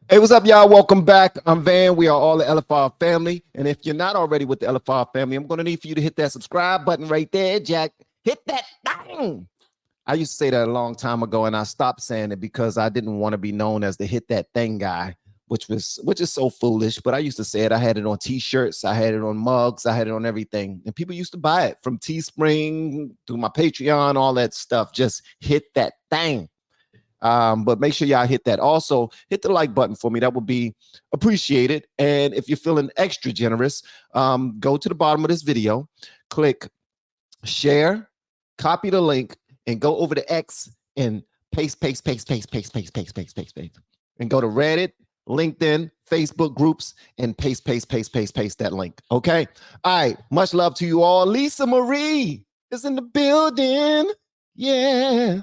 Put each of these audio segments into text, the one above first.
Hey, what's up, y'all? Welcome back. I'm Van. We are all the LFR family. And if you're not already with the LFR family, I'm going to need for you to hit that subscribe button right there, Jack. Hit that thing. I used to say that a long time ago, and I stopped saying it because I didn't want to be known as the hit that thing guy, which is so foolish. But I used to say it. I had it on T-shirts, I had it on mugs, I had it on everything, and people used to buy it from Teespring through my Patreon, all that stuff. Just hit that thing. But make sure y'all hit that. Also, hit the like button for me. That would be appreciated. And if you're feeling extra generous, go to the bottom of this video, click share, copy the link, and go over to X and paste, and go to Reddit, LinkedIn, Facebook groups, and paste that link. Okay. All right. Much love to you all. Lisa Marie is in the building. Yeah.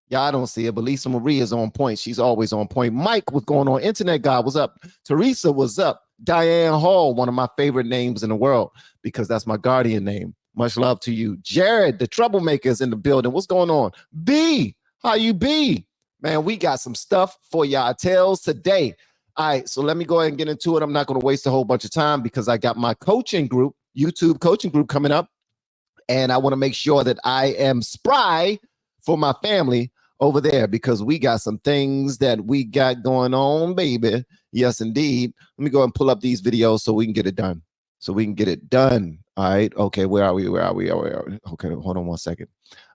Y'all don't see it, but Lisa Marie is on point. She's always on point. Mike, what's going on? Internet guy, what's up? Teresa, what's up? Diane Hall, one of my favorite names in the world because that's my guardian name. Much love to you. Jared, the troublemaker, is in the building. What's going on? B, how you be? Man, we got some stuff for y'all tales today. All right, so let me go ahead and get into it. I'm not going to waste a whole bunch of time because I got my coaching group, YouTube coaching group coming up, and I want to make sure that I am spry for my family over there because we got some things that we got going on, baby. Yes, indeed. Let me go and pull up these videos so we can get it done. All right. Okay. Where are we? Okay. Hold on one second.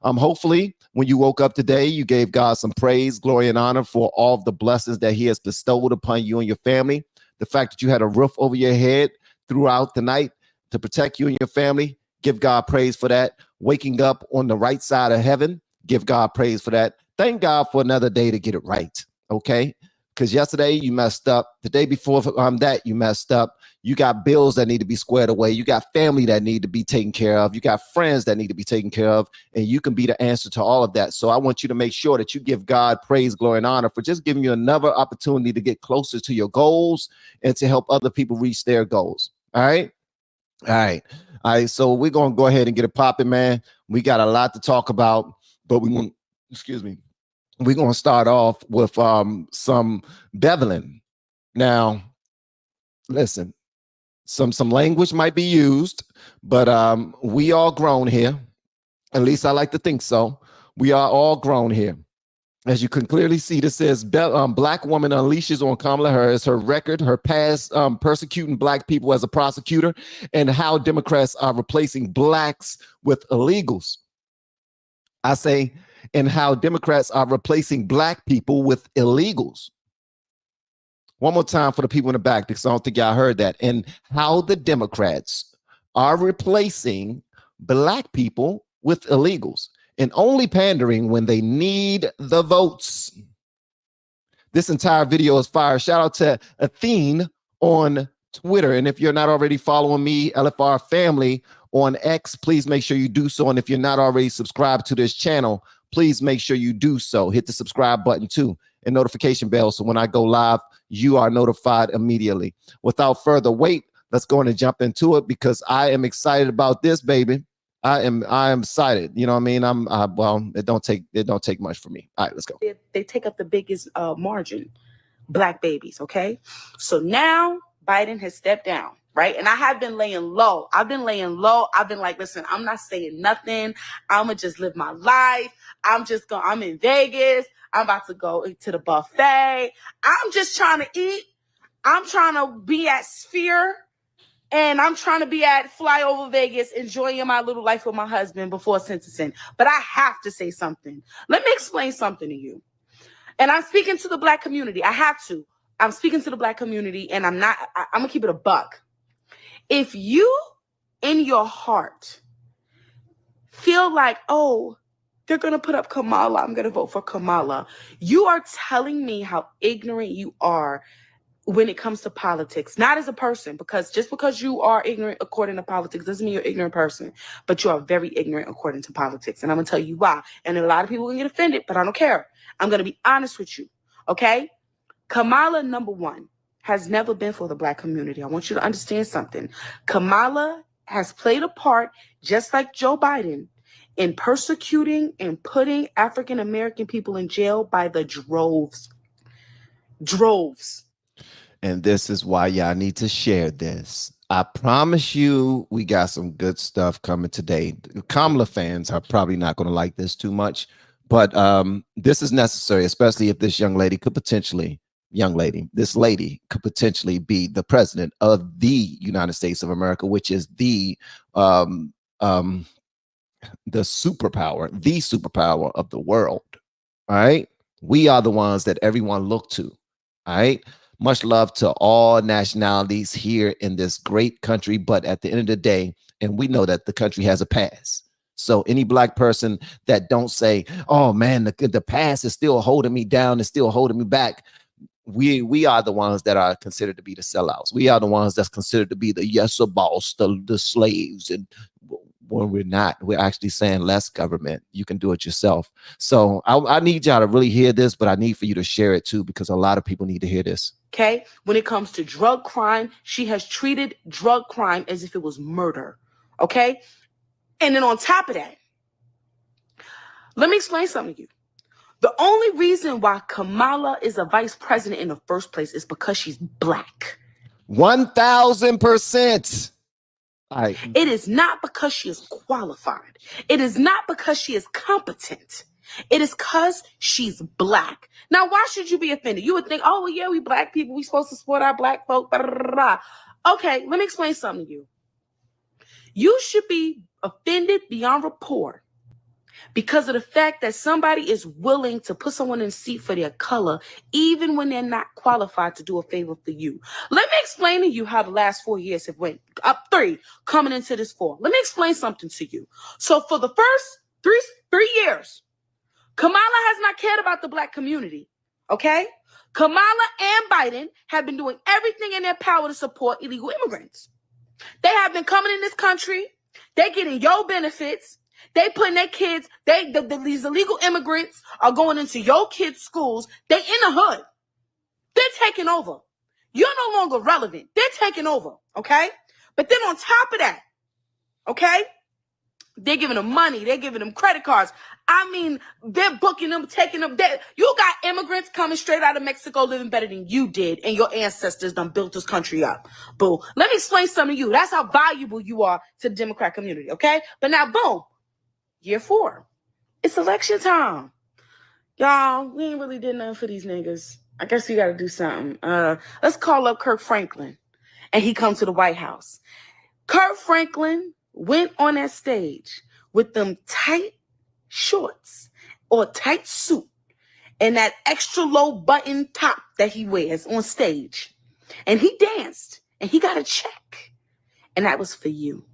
Hopefully when you woke up today, you gave God some praise, glory, and honor for all of the blessings that he has bestowed upon you and your family. The fact that you had a roof over your head throughout the night to protect you and your family. Give God praise for that. Waking up on the right side of heaven. Give God praise for that. Thank God for another day to get it right, okay? Because yesterday you messed up. The day before that you messed up. You got bills that need to be squared away. You got family that need to be taken care of. You got friends that need to be taken care of, and you can be the answer to all of that. So I want you to make sure that you give God praise, glory, and honor for just giving you another opportunity to get closer to your goals and to help other people reach their goals, all right? All right, so we're going to go ahead and get it popping, man. We got a lot to talk about, but we want, excuse me, we're going to start off with some beveling. Now, listen, some language might be used, but we all grown here. At least I like to think so. We are all grown here. As you can clearly see, this says black woman unleashes on Kamala Harris her record, her past persecuting black people as a prosecutor, and how Democrats are replacing blacks with illegals. I say, and how Democrats are replacing black people with illegals. One more time for the people in the back, because I don't think y'all heard that. And how the Democrats are replacing black people with illegals and only pandering when they need the votes. This entire video is fire. Shout out to Athene on Twitter. And if you're not already following me, LFR family on X, please make sure you do so. And if you're not already subscribed to this channel, please make sure you do so. Hit the subscribe button too and notification bell. So when I go live, you are notified immediately. Without further wait, let's go on and jump into it because I am excited about this, baby. I am excited. You know what I mean? Well, it don't take much for me. All right, let's go. They take up the biggest margin, black babies. Okay. So now Biden has stepped down. Right. And I have been laying low. I've been like, listen, I'm not saying nothing. I'm going to just live my life. I'm in Vegas. I'm about to go to the buffet. I'm just trying to eat. I'm trying to be at Sphere. And I'm trying to be at Flyover Vegas, enjoying my little life with my husband before sentencing. But I have to say something. Let me explain something to you. And I'm speaking to the black community. I have to. I'm speaking to the black community, and I'm going to keep it a buck. If you, in your heart, feel like, oh, they're going to put up Kamala, I'm going to vote for Kamala, you are telling me how ignorant you are when it comes to politics, not as a person, because just because you are ignorant according to politics doesn't mean you're an ignorant person, but you are very ignorant according to politics. And I'm going to tell you why. And a lot of people will get offended, but I don't care. I'm going to be honest with you. Okay. Kamala, number one, has never been for the black community. I want you to understand something. Kamala has played a part, just like Joe Biden, in persecuting and putting African-American people in jail by the droves. Droves. And this is why y'all need to share this. I promise you, we got some good stuff coming today. Kamala fans are probably not going to like this too much, but this is necessary, especially if this this lady could potentially be the president of the United States of America, which is the superpower of the world. All right. We are the ones that everyone look to. All right. Much love to all nationalities here in this great country. But at the end of the day, and we know that the country has a past. So any black person that don't say, oh man, the past is still holding me down, is still holding me back. We are the ones that are considered to be the sellouts. We are the ones that's considered to be the yes boss, the slaves. And when we're not, we're actually saying less government. You can do it yourself. So I need y'all to really hear this, but I need for you to share it too, because a lot of people need to hear this. Okay. When it comes to drug crime, she has treated drug crime as if it was murder. Okay. And then on top of that, let me explain something to you. The only reason why Kamala is a vice president in the first place is because she's black. 1000%. It is not because she is qualified. It is not because she is competent. It is because she's black. Now, why should you be offended? You would think, oh, well, yeah, we black people. We supposed to support our black folk. Blah, blah, blah, blah. Okay, let me explain something to you. You should be offended beyond rapport because of the fact that somebody is willing to put someone in a seat for their color, even when they're not qualified to do a favor for you. Let me explain to you how the last 4 years have went up 3 coming into this 4. Let me explain something to you. So for the first three years, Kamala has not cared about the black community. Okay? Kamala and Biden have been doing everything in their power to support illegal immigrants. They have been coming in this country. They're getting your benefits. They putting their kids, these illegal immigrants are going into your kids' schools. They in the hood. They're taking over. You're no longer relevant. They're taking over, okay? But then on top of that, okay, they're giving them money. They're giving them credit cards. I mean, they're booking them, taking them. You got immigrants coming straight out of Mexico living better than you did, and your ancestors done built this country up. Boo. Let me explain something to you. That's how valuable you are to the Democrat community, okay? But now, boom. Year 4. It's election time. Y'all, we ain't really did nothing for these niggas. I guess we got to do something. Let's call up Kirk Franklin. And he comes to the White House. Kirk Franklin went on that stage with them tight shorts or tight suit and that extra low button top that he wears on stage. And he danced and he got a check. And that was for you.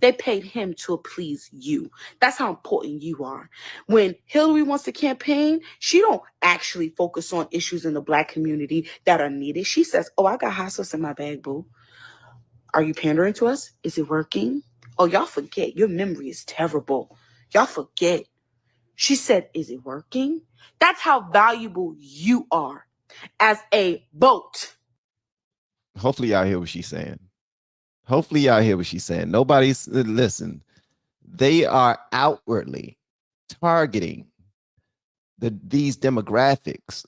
They paid him to please you. That's how important you are. When Hillary wants to campaign, she don't actually focus on issues in the black community that are needed. She says, oh, I got hot sauce in my bag, boo. Are you pandering to us? Is it working? Oh, y'all forget. Your memory is terrible. Y'all forget. She said, is it working? That's how valuable you are as a vote. Hopefully y'all hear what she's saying. Hopefully y'all hear what she's saying. Nobody's, listen, they are outwardly targeting these demographics.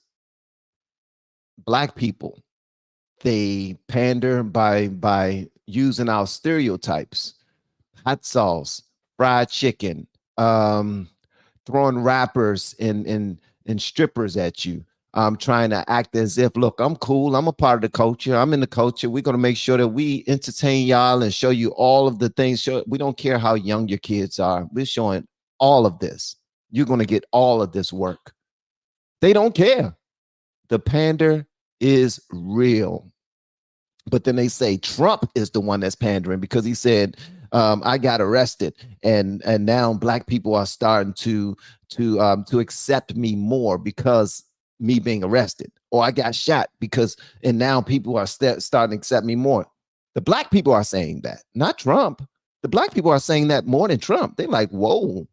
Black people, they pander by using our stereotypes, hot sauce, fried chicken, throwing rappers and strippers at you. Trying to act as if, look, I'm cool. I'm a part of the culture. I'm in the culture. We're going to make sure that we entertain y'all and show you all of the things. We don't care how young your kids are. We're showing all of this. You're going to get all of this work. They don't care. The pander is real. But then they say Trump is the one that's pandering because he said, I got arrested and now black people are starting to accept me more because me being arrested, or I got shot and now people are starting to accept me more. The black people are saying that, not Trump. The black people are saying that more than Trump. They're like, whoa,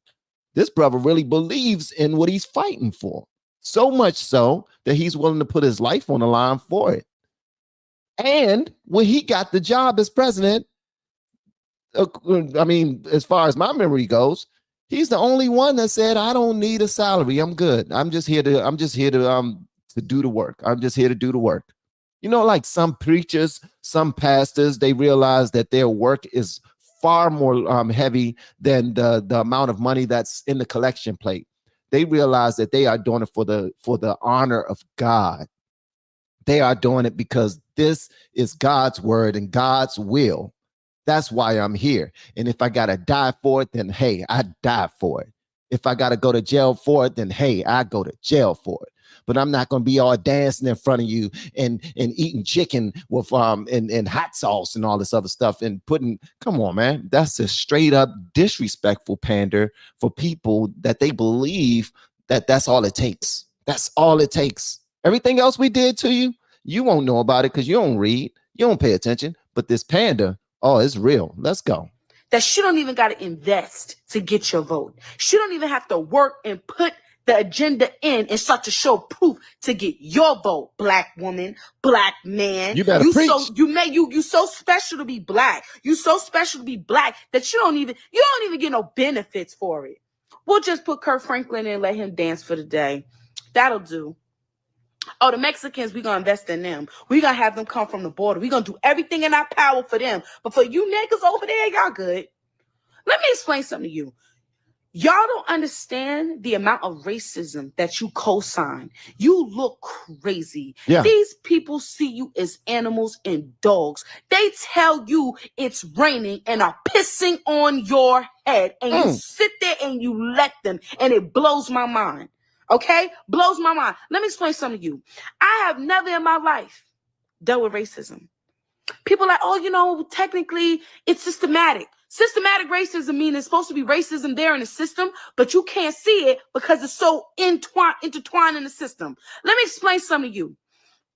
this brother really believes in what he's fighting for. So much so that he's willing to put his life on the line for it. And when he got the job as president, I mean, as far as my memory goes, he's the only one that said, I don't need a salary. I'm good. I'm just here to do the work. I'm just here to do the work. You know, like some preachers, some pastors, they realize that their work is far more heavy than the amount of money that's in the collection plate. They realize that they are doing it for the honor of God. They are doing it because this is God's word and God's will. That's why I'm here. And if I got to die for it, then hey, I die for it. If I got to go to jail for it, then hey, I go to jail for it. But I'm not going to be all dancing in front of you and eating chicken with and hot sauce and all this other stuff and putting, come on, man. That's a straight up disrespectful pander for people that they believe that that's all it takes. That's all it takes. Everything else we did to you, you won't know about it because you don't read, you don't pay attention. But this pander, oh, it's real. Let's go. That she don't even got to invest to get your vote. She don't even have to work and put the agenda in and start to show proof to get your vote, black woman, black man. You better preach. You so special to be black. You so special to be black that you don't even get no benefits for it. We'll just put Kirk Franklin in and let him dance for the day. That'll do. Oh, the Mexicans, we're going to invest in them. We're going to have them come from the border. We're going to do everything in our power for them. But for you niggas over there, y'all good. Let me explain something to you. Y'all don't understand the amount of racism that you co-sign. You look crazy. Yeah. These people see you as animals and dogs. They tell you it's raining and are pissing on your head. And you sit there and you let them. And it blows my mind. Okay? Blows my mind. Let me explain something to you. I have never in my life dealt with racism. People are like, oh, technically it's systematic. Systematic racism means it's supposed to be racism there in the system, but you can't see it because it's so intertwined in the system. Let me explain something to you.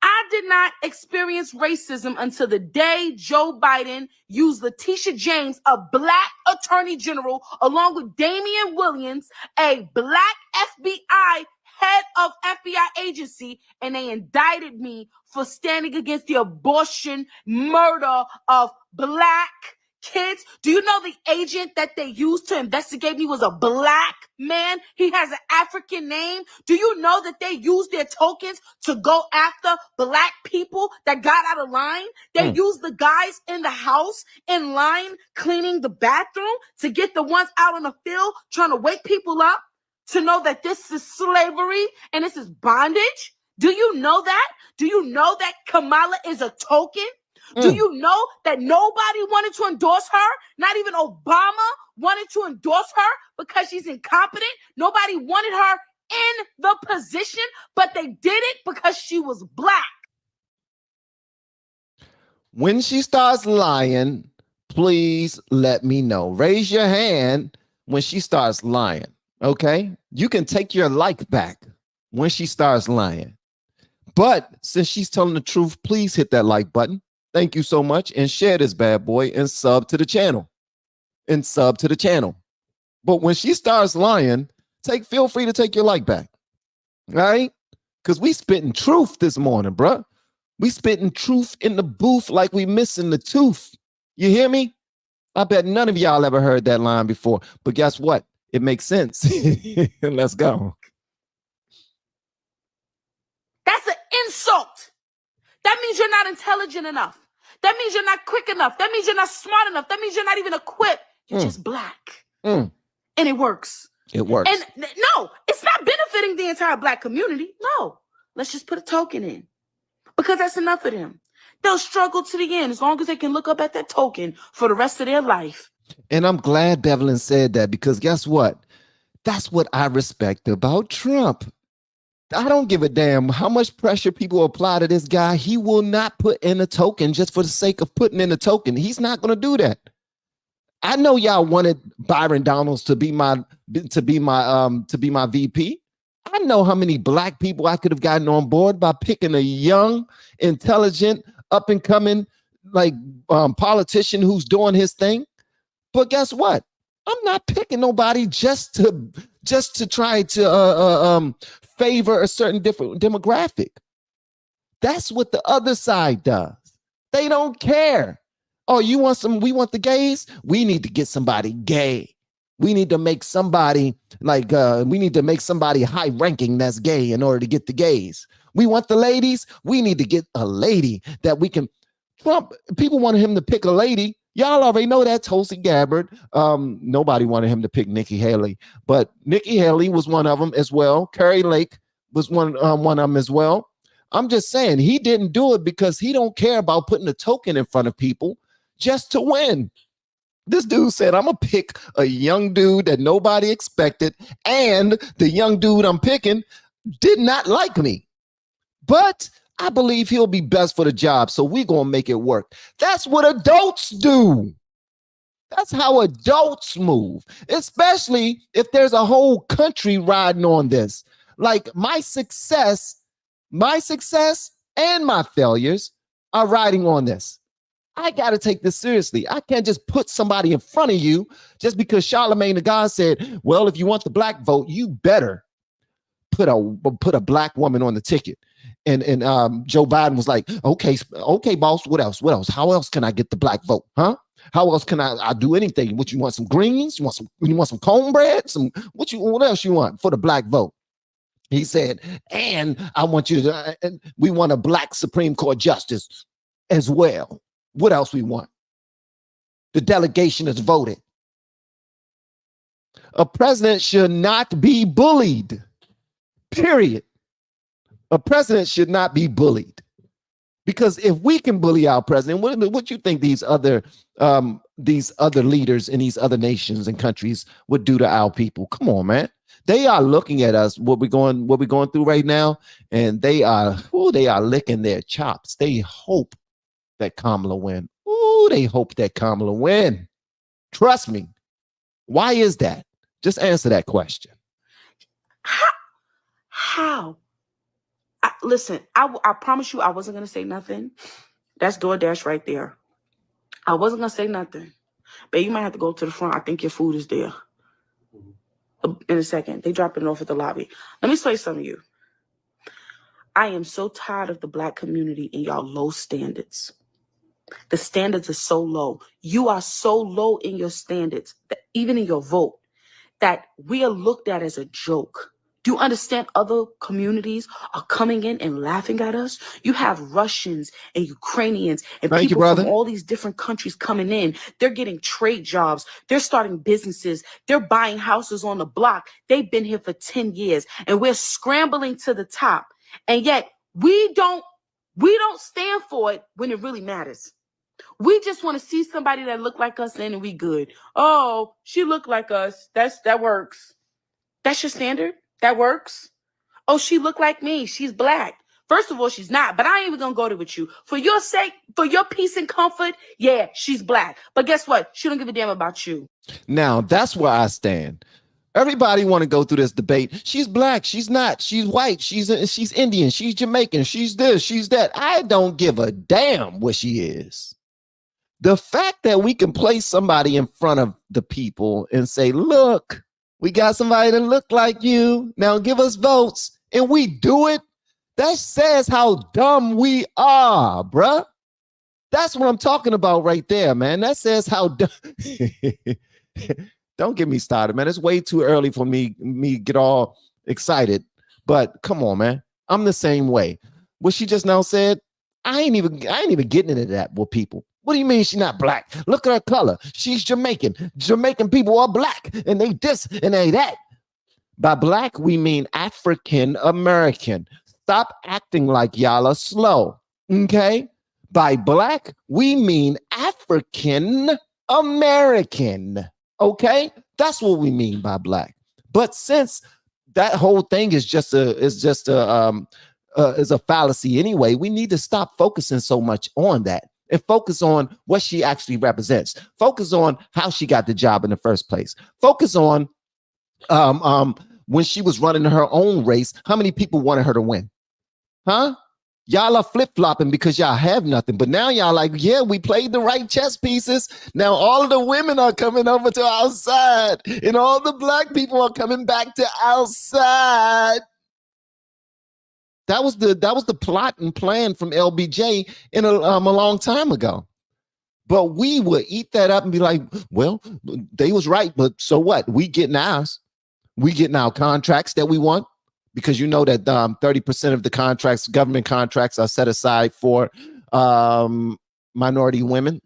I did not experience racism until the day Joe Biden used Letitia James, a black attorney general, along with Damian Williams, a black FBI head of FBI agency, and they indicted me for standing against the abortion murder of black kids. Do you know the agent that they used to investigate me was a black man? He has an African name. Do you know that they used their tokens to go after black people that got out of line? They used the guys in the house in line cleaning the bathroom to get the ones out on the field trying to wake people up to know that this is slavery and this is bondage. Do you know that? Do you know that Kamala is a token? Do you know that nobody wanted to endorse her? Not even Obama wanted to endorse her because she's incompetent. Nobody wanted her in the position, but they did it because she was black. When she starts lying, please let me know. Raise your hand when she starts lying, okay? You can take your like back when she starts lying. But since she's telling the truth, please hit that like button. Thank you so much. And share this bad boy and sub to the channel. But when she starts lying, feel free to take your like back. All right? Because we spitting truth this morning, bruh. We spitting truth in the booth like we missing the tooth. You hear me? I bet none of y'all ever heard that line before. But guess what? It makes sense. Let's go. That's an insult. That means you're not intelligent enough. That means you're not quick enough. That means you're not smart enough. That means you're not even equipped. You're just black. And it works. It works. And no, it's not benefiting the entire black community. No, let's just put a token in because that's enough of them. They'll struggle to the end as long as they can look up at that token for the rest of their life. And I'm glad Bevelin said that because guess what? That's what I respect about Trump. I don't give a damn how much pressure people apply to this guy. He will not put in a token just for the sake of putting in a token. He's not going to do that. I know y'all wanted Byron Donalds to be my VP. I know how many black people I could have gotten on board by picking a young, intelligent, up and coming politician who's doing his thing. But guess what? I'm not picking nobody just to try to favor a certain different demographic. That's what the other side does. They don't care. Oh, we want the gays? We need to get somebody gay. We need to make somebody we need to make somebody high ranking that's gay in order to get the gays. We want the ladies. We need to get a lady that we can. Trump, people wanted him to pick a lady. Y'all already know that. Tulsi Gabbard. Nobody wanted him to pick Nikki Haley, but Nikki Haley was one of them as well. Carrie Lake was one of them as well. I'm just saying he didn't do it because he don't care about putting a token in front of people just to win. This dude said, I'm going to pick a young dude that nobody expected, and the young dude I'm picking did not like me. But I believe he'll be best for the job, so we're going to make it work. That's what adults do. That's how adults move, especially if there's a whole country riding on this. Like my success and my failures are riding on this. I got to take this seriously. I can't just put somebody in front of you just because Charlemagne the God said, well, if you want the black vote, you better put a black woman on the ticket. And Joe Biden was like, okay, boss, what else? How else can I get the black vote? Huh? How else can I do anything? What, you want some greens? You want some cornbread? What else you want for the black vote? He said, and I want you to, we want a black Supreme Court justice as well. What else we want? The delegation has voted. A president should not be bullied. Period. A president should not be bullied. Because if we can bully our president, what you think these other leaders in these other nations and countries would do to our people? Come on, man. They are looking at us, what we're going through right now, and they are licking their chops. They hope that Kamala win. They hope that Kamala win. Trust me. Why is that? Just answer that question. How? Listen, I promise you I wasn't going to say nothing. That's DoorDash right there. I wasn't going to say nothing. But you might have to go to the front. I think your food is there. In a second. They dropping it off at the lobby. Let me say something to you. I am so tired of the black community and y'all low standards. The standards are so low. You are so low in your standards, that even in your vote, that we are looked at as a joke. Do you understand other communities are coming in and laughing at us? You have Russians and Ukrainians and people from all these different countries coming in. They're getting trade jobs. They're starting businesses. They're buying houses on the block. They've been here for 10 years and we're scrambling to the top. And yet we don't stand for it when it really matters. We just want to see somebody that look like us and we good. Oh, she look like us. That works. That's your standard? That works? Oh, she look like me. She's black. First of all, she's not, but I ain't even gonna go there with you. For your sake, for your peace and comfort, yeah, she's black. But guess what? She don't give a damn about you. Now, that's where I stand. Everybody want to go through this debate. She's black. She's not. She's white. She's Indian. She's Jamaican. She's this. She's that. I don't give a damn what she is. The fact that we can place somebody in front of the people and say, look, we got somebody that look like you. Now give us votes. And we do it. That says how dumb we are, bruh. That's what I'm talking about right there, man. That says how dumb. Don't get me started, man. It's way too early for me get all excited. But come on, man. I'm the same way. What she just now said, I ain't even getting into that with people. What do you mean she's not black? Look at her color. She's Jamaican. Jamaican people are black, and they this and they that. By black, we mean African American. Stop acting like y'all are slow, okay? By black, we mean African American, okay? That's what we mean by black. But since that whole thing is just a fallacy anyway, we need to stop focusing so much on that and focus on what she actually represents. Focus on how she got the job in the first place. Focus on when she was running her own race, how many people wanted her to win? Huh? Y'all are flip-flopping because y'all have nothing. But now y'all like, yeah, we played the right chess pieces. Now all of the women are coming over to our side, and all the black people are coming back to our side. That was the plot and plan from LBJ in a long time ago. But we would eat that up and be like, well, they was right, but so what? We getting ours. We getting our contracts that we want, because you know that 30% of the contracts, government contracts, are set aside for minority women.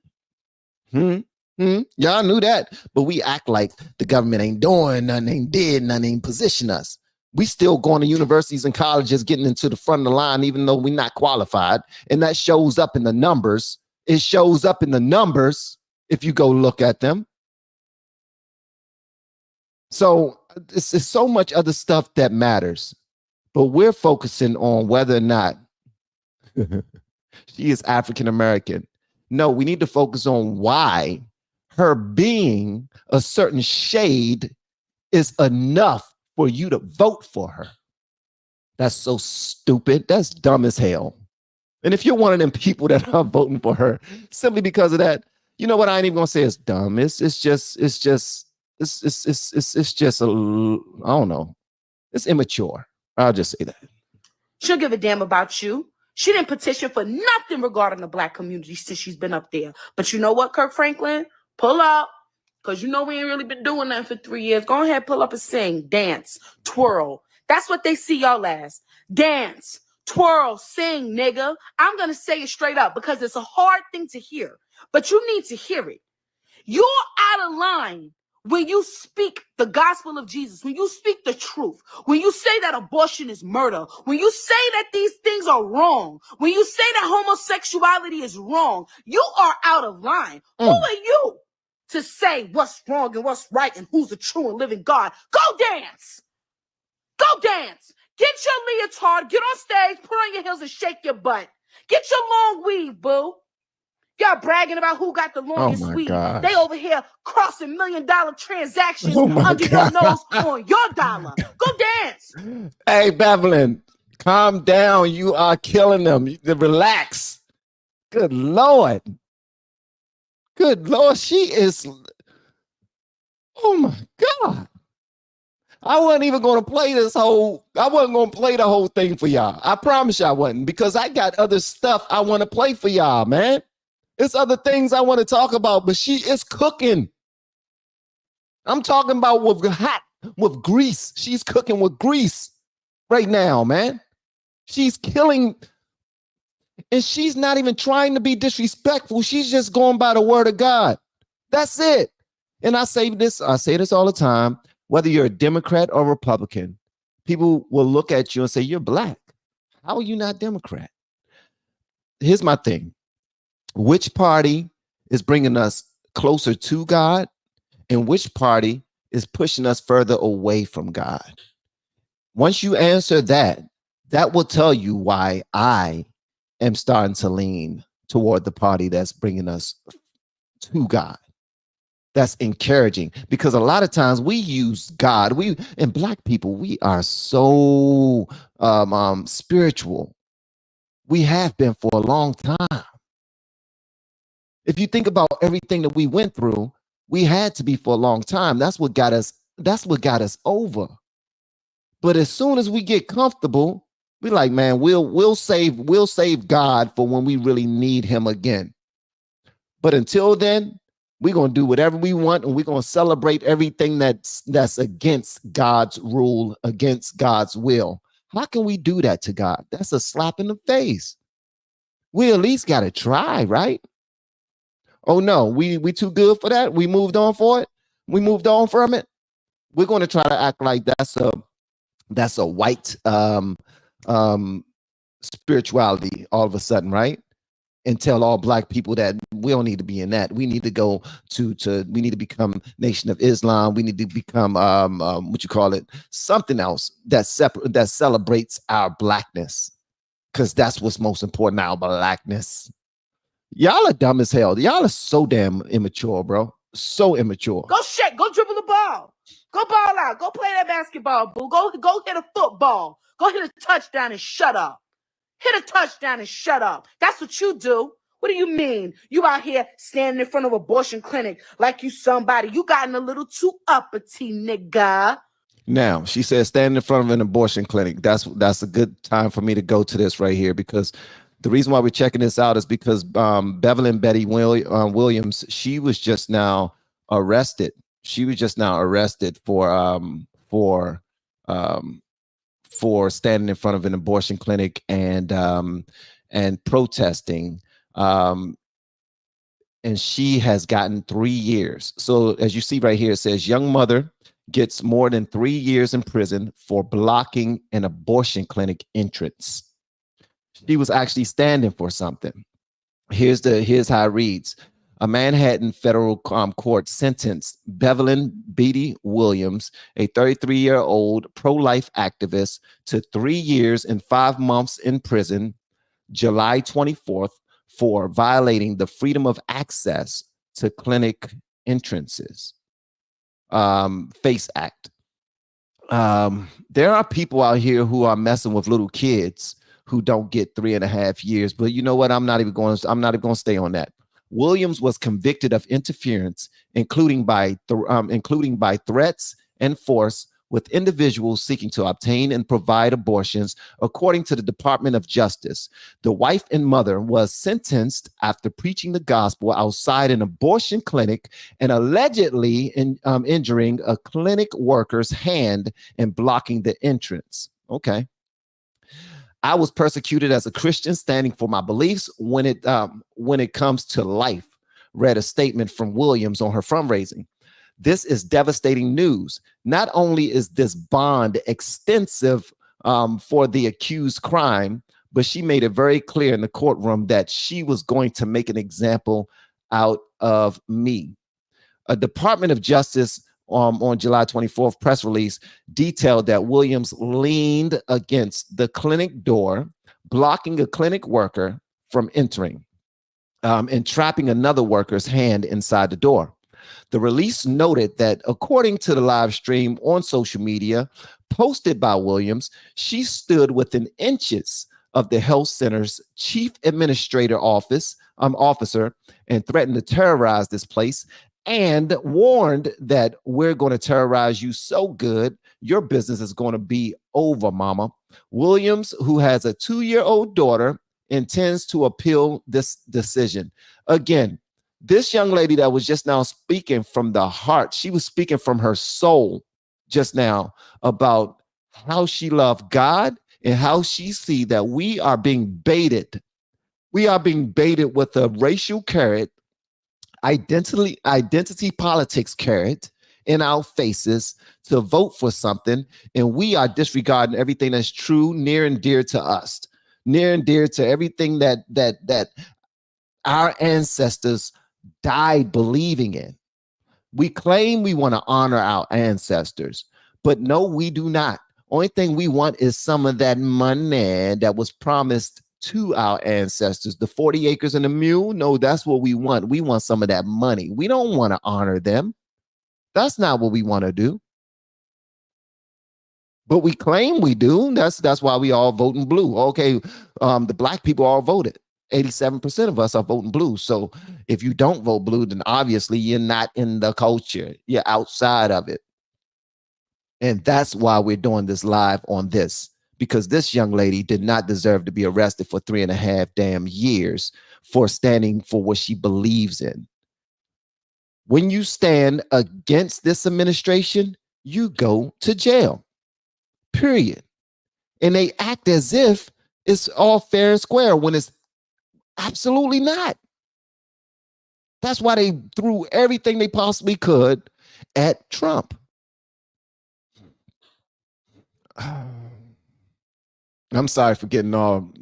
Y'all knew that, but we act like the government ain't doing nothing, ain't did nothing, ain't position us. We still going to universities and colleges, getting into the front of the line, even though we're not qualified. And that shows up in the numbers. It shows up in the numbers if you go look at them. So it's so much other stuff that matters, but we're focusing on whether or not she is African American. No, we need to focus on why her being a certain shade is enough for you to vote for her. That's so stupid. That's dumb as hell. And if you're one of them people that are voting for her simply because of that, you know what? I ain't even gonna say it's dumb. It's just a, I don't know. It's immature. I'll just say that. She'll give a damn about you. She didn't petition for nothing regarding the black community since she's been up there. But you know what, Kirk Franklin? Pull up. Because you know we ain't really been doing nothing for 3 years. Go ahead, pull up and sing, dance, twirl. That's what they see y'all as. Dance, twirl, sing, nigga. I'm going to say it straight up because it's a hard thing to hear. But you need to hear it. You're out of line when you speak the gospel of Jesus, when you speak the truth, when you say that abortion is murder, when you say that these things are wrong, when you say that homosexuality is wrong, you are out of line. Who are you to say what's wrong and what's right and who's the true and living God? Go dance. Go dance. Get your leotard, get on stage, put on your heels and shake your butt. Get your long weave, boo. Y'all bragging about who got the longest weave. Gosh. They over here crossing $1 million transactions under your nose on your dollar. Go dance. Hey, Bevelin, calm down. You are killing them. Relax. Good Lord. Good Lord. She is. Oh my God. I wasn't even going to play I wasn't going to play the whole thing for y'all. I promise you I wasn't, because I got other stuff I want to play for y'all, man. There's other things I want to talk about, but she is cooking. I'm talking about with grease. She's cooking with grease right now, man. She's killing, and she's not even trying to be disrespectful. She's just going by the word of God. That's it. And I say this all the time, whether you're a Democrat or Republican, people will look at you and say, you're black. How are you not Democrat? Here's my thing. Which party is bringing us closer to God, and which party is pushing us further away from God? Once you answer that, that will tell you why I am starting to lean toward the party that's bringing us to God. That's encouraging, because a lot of times we use God. And black people, we are so spiritual. We have been for a long time. If you think about everything that we went through, we had to be for a long time. That's what got us over. But as soon as we get comfortable, we like, man, we'll save God for when we really need him again. But until then, we're going to do whatever we want, and we're going to celebrate everything that's against God's rule, against God's will. How can we do that to God? That's a slap in the face. We at least got to try, right? Oh no, we too good for that. We moved on for it. We moved on from it. We're going to try to act like that's a white spirituality all of a sudden, right? And tell all black people that we don't need to be in that. We need to go we need to become Nation of Islam. We need to become something else that celebrates our blackness, because that's what's most important, our blackness. Y'all are dumb as hell. Y'all are so damn immature, bro. So immature. Go shake. Go dribble the ball. Go ball out. Go play that basketball, boo. Go hit a football. Go hit a touchdown and shut up. Hit a touchdown and shut up. That's what you do. What do you mean? You out here standing in front of an abortion clinic like you somebody. You gotten a little too uppity, nigga. Now, she says standing in front of an abortion clinic. That's a good time for me to go to this right here, because The reason why we're checking this out is because Bevelyn Betty Williams, she was just now arrested. She was just now arrested for standing in front of an abortion clinic and protesting. And she has gotten 3 years. So as you see right here, it says young mother gets more than 3 years in prison for blocking an abortion clinic entrance. She was actually standing for something. Here's how it reads. A Manhattan federal court sentenced Bevelyn Beatty Williams, a 33-year-old pro-life activist, to 3 years and 5 months in prison, July 24th, for violating the Freedom of Access to Clinic Entrances FACE Act. There are people out here who are messing with little kids who don't get 3.5 years, but you know what? I'm not even going to stay on that. Williams was convicted of interference, including by threats and force with individuals seeking to obtain and provide abortions, according to the Department of Justice. The wife and mother was sentenced after preaching the gospel outside an abortion clinic and allegedly injuring a clinic worker's hand and blocking the entrance. Okay. I was persecuted as a Christian, standing for my beliefs when it comes to life, read a statement from Williams on her fundraising. This is devastating news. Not only is this bond extensive for the accused crime, but she made it very clear in the courtroom that she was going to make an example out of me. A Department of Justice on July 24th press release detailed that Williams leaned against the clinic door, blocking a clinic worker from entering and trapping another worker's hand inside the door. The release noted that according to the live stream on social media posted by Williams, she stood within inches of the health center's chief administrator officer and threatened to terrorize this place and warned that we're going to terrorize you so good, your business is going to be over, mama. Williams, who has a 2-year-old daughter, intends to appeal this decision. Again, this young lady that was just now speaking from the heart, she was speaking from her soul just now about how she loved God and how she see that we are being baited. We are being baited with a racial carrot, identity politics carrot in our faces to vote for something, and we are disregarding everything that's true, near and dear to us, near and dear to everything that our ancestors died believing in. We claim we want to honor our ancestors, but no, we do not. Only thing we want is some of that money that was promised to our ancestors. The 40 acres and a mule, no, that's what we want. We want some of that money. We don't want to honor them. That's not what we want to do. But we claim we do. That's why we all voting blue. Okay, the black people all voted. 87% of us are voting blue. So if you don't vote blue, then obviously you're not in the culture. You're outside of it. And that's why we're doing this live on this, because this young lady did not deserve to be arrested for 3.5 damn years for standing for what she believes in. When you stand against this administration, you go to jail, period. And they act as if it's all fair and square when it's absolutely not. That's why they threw everything they possibly could at Trump. I'm sorry for getting all,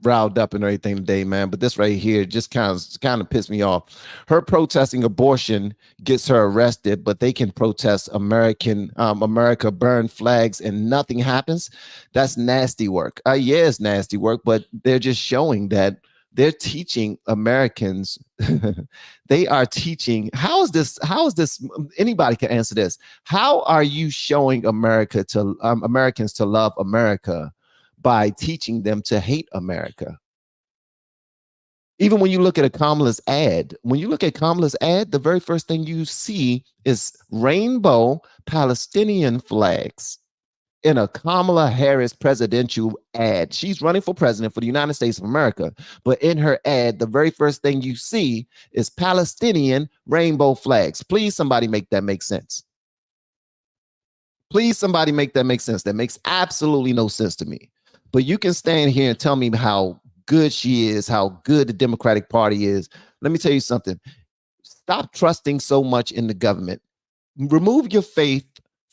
riled up and everything today, man. But this right here just kind of pissed me off. Her protesting abortion gets her arrested, but they can protest America burn flags and nothing happens. That's nasty work. Yeah, it's nasty work, but they're just showing that they're teaching Americans. They are teaching. How is this? Anybody can answer this. How are you showing Americans to love America? By teaching them to hate America. Even when you look at Kamala's ad, the very first thing you see is rainbow Palestinian flags in a Kamala Harris presidential ad. She's running for president for the United States of America. But in her ad, the very first thing you see is Palestinian rainbow flags. Please, somebody make that make sense. Please, somebody make that make sense. That makes absolutely no sense to me. But you can stand here and tell me how good she is, how good the Democratic Party is. Let me tell you something. Stop trusting so much in the government. Remove your faith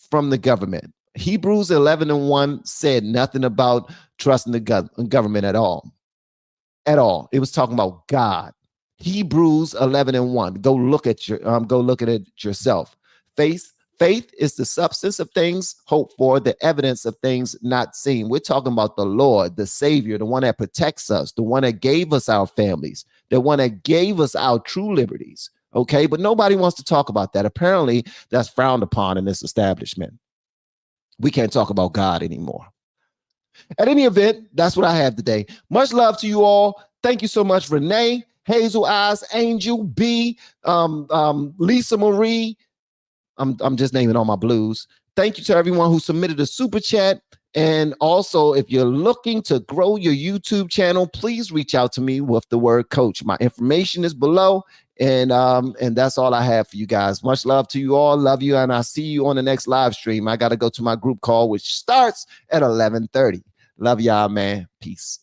from the government. Hebrews 11:1 said nothing about trusting the government at all. At all. It was talking about God. Hebrews 11:1. Go look at it yourself. Faith is the substance of things hoped for, the evidence of things not seen. We're talking about the Lord, the Savior, the one that protects us, the one that gave us our families, the one that gave us our true liberties. Okay, but nobody wants to talk about that. Apparently, that's frowned upon in this establishment. We can't talk about God anymore. At any event, that's what I have today. Much love to you all. Thank you so much, Renee, Hazel Eyes, Angel, B, Lisa Marie. I'm just naming all my blues. Thank you to everyone who submitted a super chat. And also, if you're looking to grow your YouTube channel, please reach out to me with the word coach. My information is below. And that's all I have for you guys. Much love to you all. Love you. And I'll see you on the next live stream. I got to go to my group call, which starts at 11:30. Love y'all, man. Peace.